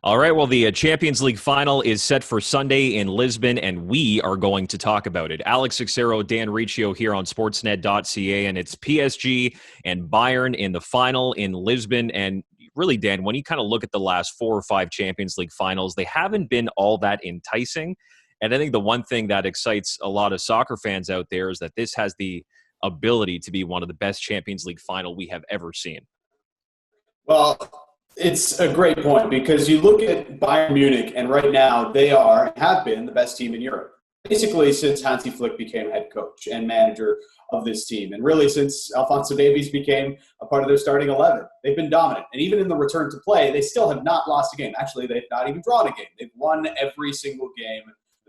All right, well, the Champions League final is set for Sunday in Lisbon, and we are going to talk about it. Seixeiro Dan Riccio here on Sportsnet.ca, and it's PSG and Bayern in the final in Lisbon. And really, Dan, when you kind of look at the last 4 or 5 Champions League finals, they haven't been all that enticing. And I think the one thing that excites a lot of soccer fans out there is that this has the ability to be one of the best Champions League final we have ever seen. Well, it's a great point because you look at Bayern Munich, and right now they have been the best team in Europe, basically since Hansi Flick became head coach and manager of this team, and really since Alphonso Davies became a part of their starting 11. They've been dominant, and even in the return to play, they still have not lost a game. Actually, they've not even drawn a game. They've won every single game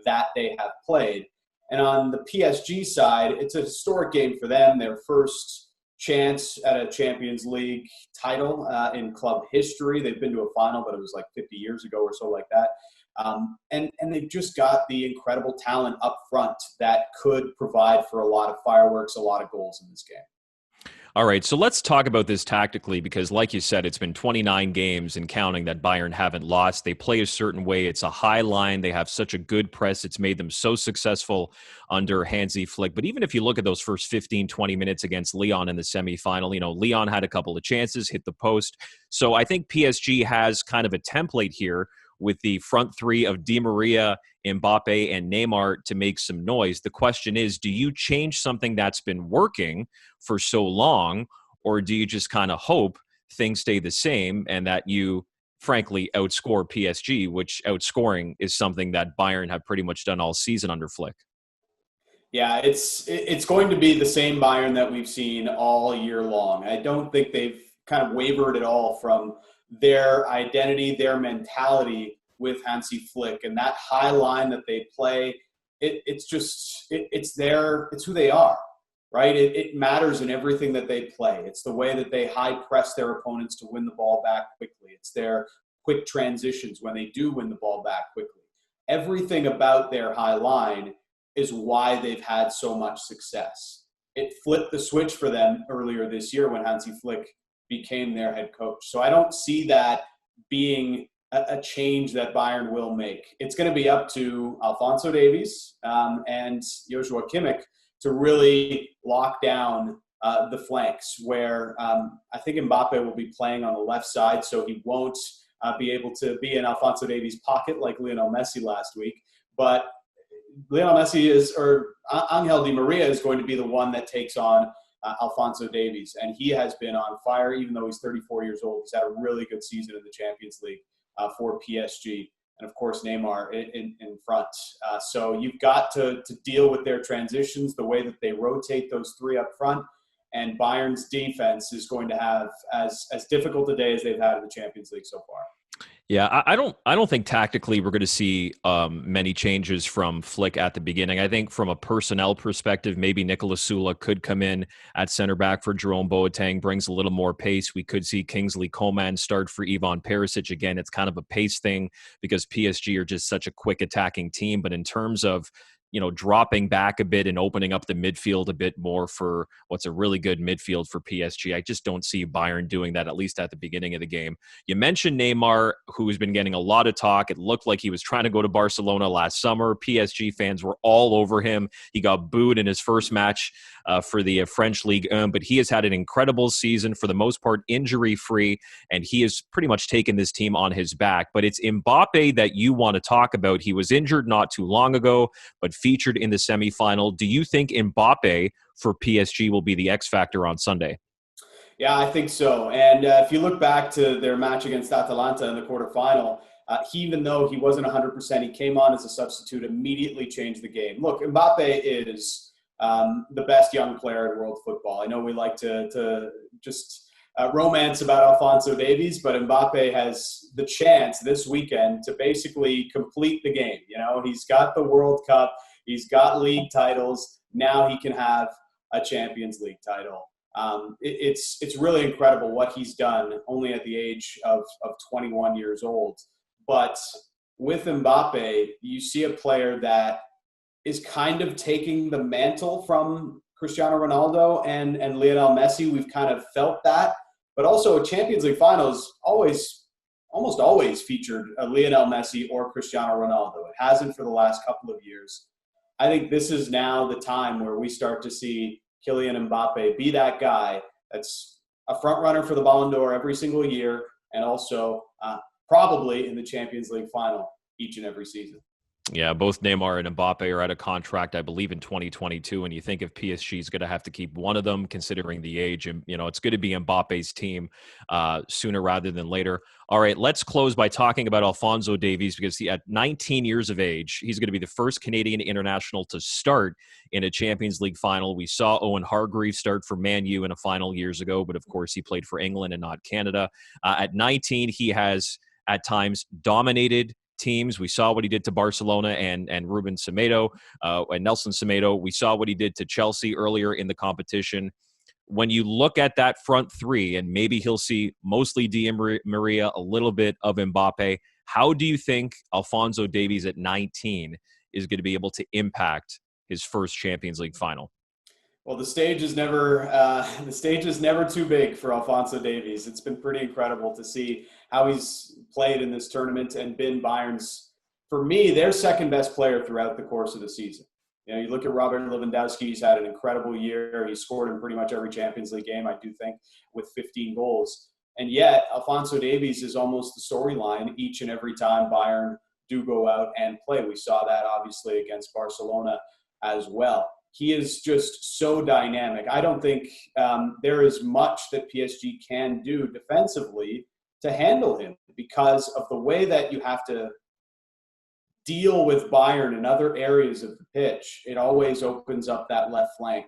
that they have played. And on the PSG side, it's a historic game for them, their first chance at a Champions League title in club history. They've been to a final, but it was like 50 years ago or so like that. And they've just got the incredible talent up front that could provide for a lot of fireworks, a lot of goals in this game. All right, so let's talk about this tactically because, like you said, it's been 29 games and counting that Bayern haven't lost. They play a certain way. It's a high line. They have such a good press. It's made them so successful under Hansi Flick. But even if you look at those first 15, 20 minutes against Lyon in the semifinal, Lyon had a couple of chances, hit the post. So I think PSG has kind of a template here with the front three of Di Maria, Mbappe, and Neymar to make some noise. The question is, do you change something that's been working for so long, or do you just kind of hope things stay the same and that you, frankly, outscore PSG, which outscoring is something that Bayern have pretty much done all season under Flick? Yeah, it's going to be the same Bayern that we've seen all year long. I don't think they've kind of wavered at all from their identity, their mentality with Hansi Flick, and that high line that they play. It's who they are, right? It matters in everything that they play. It's the way that they high press their opponents to win the ball back quickly. It's their quick transitions when they do win the ball back quickly. Everything about their high line is why they've had so much success. It flipped the switch for them earlier this year when Hansi Flick became their head coach. So I don't see that being a change that Bayern will make. It's going to be up to Alphonso Davies and Joshua Kimmich to really lock down the flanks, where I think Mbappe will be playing on the left side, so he won't be able to be in Alphonso Davies' pocket like Lionel Messi last week. But Lionel Messi Angel Di Maria is going to be the one that takes on Alphonso Davies, and he has been on fire. Even though he's 34 years old, he's had a really good season in the Champions League for PSG, and of course Neymar in front. So you've got to deal with their transitions, the way that they rotate those three up front, and Bayern's defense is going to have as difficult a day as they've had in the Champions League so far. Yeah, I don't think tactically we're going to see many changes from Flick at the beginning. I think from a personnel perspective, maybe Nicolas Sula could come in at center back for Jerome Boateng, brings a little more pace. We could see Kingsley Coman start for Ivan Perisic. Again, it's kind of a pace thing because PSG are just such a quick attacking team. But in terms of dropping back a bit and opening up the midfield a bit more for what's a really good midfield for PSG. I just don't see Bayern doing that, at least at the beginning of the game. You mentioned Neymar, who's been getting a lot of talk. It looked like he was trying to go to Barcelona last summer. PSG fans were all over him. He got booed in his first match for the French Ligue 1, but he has had an incredible season, for the most part injury-free, and he has pretty much taken this team on his back. But it's Mbappe that you want to talk about. He was injured not too long ago, but featured in the semifinal. Do you think Mbappe for PSG will be the X factor on Sunday? Yeah, I think so. And if you look back to their match against Atalanta in the quarterfinal, even though he wasn't 100%, he came on as a substitute, immediately changed the game. Look, Mbappe is the best young player in world football. I know we like to just romance about Alphonso Davies, but Mbappe has the chance this weekend to basically complete the game. He's got the World Cup. He's got league titles. Now he can have a Champions League title. It's really incredible what he's done only at the age of 21 years old. But with Mbappe, you see a player that is kind of taking the mantle from Cristiano Ronaldo and Lionel Messi. We've kind of felt that. But also a Champions League final is always almost always featured Lionel Messi or Cristiano Ronaldo. It hasn't for the last couple of years. I think this is now the time where we start to see Kylian Mbappe be that guy that's a front runner for the Ballon d'Or every single year, and also probably in the Champions League final each and every season. Yeah, both Neymar and Mbappe are out of contract, I believe, in 2022. And you think if PSG is going to have to keep one of them, considering the age, and it's going to be Mbappe's team sooner rather than later. All right, let's close by talking about Alphonso Davies, because at 19 years of age, he's going to be the first Canadian international to start in a Champions League final. We saw Owen Hargreaves start for Man U in a final years ago, but of course he played for England and not Canada. At 19, he has at times dominated teams. We saw what he did to Barcelona and Ruben Semedo and Nelson Semedo. We saw what he did to Chelsea earlier in the competition. When you look at that front three, and maybe he'll see mostly Di Maria, a little bit of Mbappe, how do you think Alphonso Davies at 19 is going to be able to impact his first Champions League final? Well, the stage is never too big for Alphonso Davies. It's been pretty incredible to see how he's played in this tournament and been Bayern's, for me, their second best player throughout the course of the season. You look at Robert Lewandowski, he's had an incredible year. He scored in pretty much every Champions League game, I do think, with 15 goals. And yet, Alphonso Davies is almost the storyline each and every time Bayern do go out and play. We saw that, obviously, against Barcelona as well. He is just so dynamic. I don't think there is much that PSG can do defensively to handle him, because of the way that you have to deal with Bayern in other areas of the pitch. It always opens up that left flank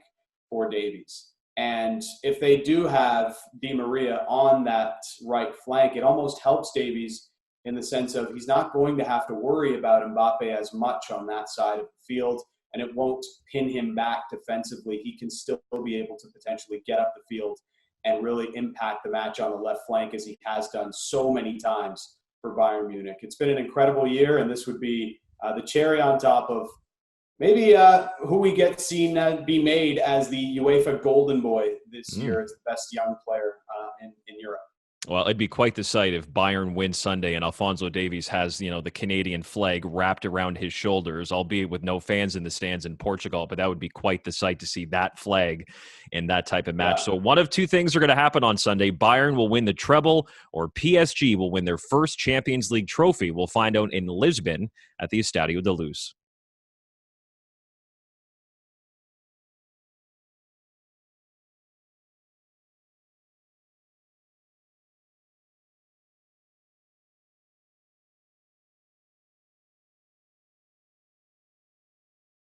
for Davies. And if they do have Di Maria on that right flank, it almost helps Davies in the sense of he's not going to have to worry about Mbappe as much on that side of the field, and it won't pin him back defensively. He can still be able to potentially get up the field and really impact the match on the left flank, as he has done so many times for Bayern Munich. It's been an incredible year, and this would be the cherry on top of maybe who we get seen be made as the UEFA Golden Boy this year as the best young player in Europe. Well, it'd be quite the sight if Bayern wins Sunday and Alphonso Davies has, the Canadian flag wrapped around his shoulders, albeit with no fans in the stands in Portugal. But that would be quite the sight to see that flag in that type of match. Yeah. So one of two things are going to happen on Sunday. Bayern will win the treble, or PSG will win their first Champions League trophy. We'll find out in Lisbon at the Estadio da Luz.